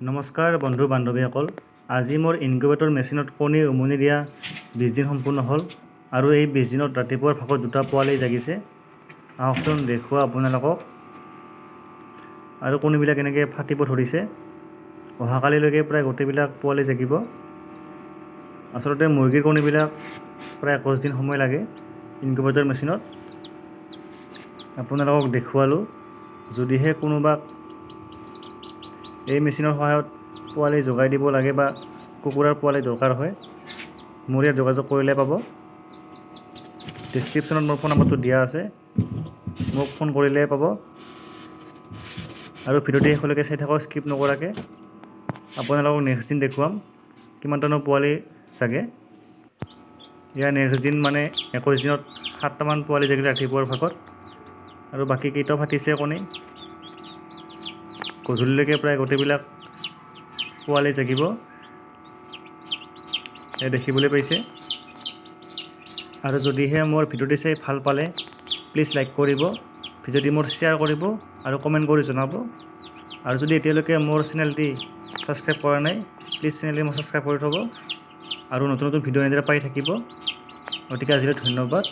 নমস্কাৰ বন্ধু বান্ধৱীসকল, আজি মোৰ ইনকিউবেটৰ মেচিনত কণী উমনি দিয়া 20 দিন সম্পূৰ্ণ হ'ল আৰু এই 20 দিনত ৰাতিপুৱাৰ ভাগত দুটা পোৱালি জাগিছে। আহকচোন দেখুৱা আপোনালোকক। আৰু কণীবিলাক এনেকৈ ফাটিব ধৰিছে। অহাকালিলৈকে প্ৰায় গোটেইবিলাক পোৱালি জাগিব। আচলতে মুৰ্গীৰ কণীবিলাক প্ৰায় 21 দিন সময় লাগে ইনকিউবেটৰ মেচিনত। আপোনালোকক দেখুৱালোঁ। যদিহে কোনোবাক এই মেচিনৰ সহায়ত পোৱালি যোগাই দিব লাগে বা কুকুৰাৰ পোৱালি দৰকাৰ হয়, মোৰ ইয়াত যোগাযোগ কৰিলে পাব। ডেছক্ৰিপশ্যনত মোৰ ফোন নম্বৰটো দিয়া আছে, মোক ফোন কৰিলে পাব। আৰু ভিডিঅ'টো শেষলৈকে চাই থাকক স্কিপ নকৰাকৈ। আপোনালোকক নেক্সট দিন দেখুৱাম কিমানটানো পোৱালি জাগে। ইয়াৰ নেক্সট দিন মানে 21 দিনত 7টামান পোৱালি জাগিলে ৰাতিপুৱাৰ ভাগত, আৰু বাকী কেইটাও ফাটিছে কণী। গধূলিলৈকে প্ৰায় গোটেইবিলাক পোৱালি জাগিব। এয়া দেখিবলৈ পাইছে। আৰু যদিহে মোৰ ভিডিঅ'টি চাই ভাল পালে প্লিজ লাইক কৰিব, ভিডিঅ'টি মোৰ শ্বেয়াৰ কৰিব আৰু কমেণ্ট কৰি জনাব। আৰু যদি এতিয়ালৈকে মোৰ চেনেলটি ছাবস্ক্ৰাইব কৰা নাই, প্লিজ চেনেলটি মোৰ ছাবস্ক্ৰাইব কৰি থ'ব আৰু নতুন নতুন ভিডিঅ' এনেদৰে পাই থাকিব। গতিকে আজিলৈ ধন্যবাদ।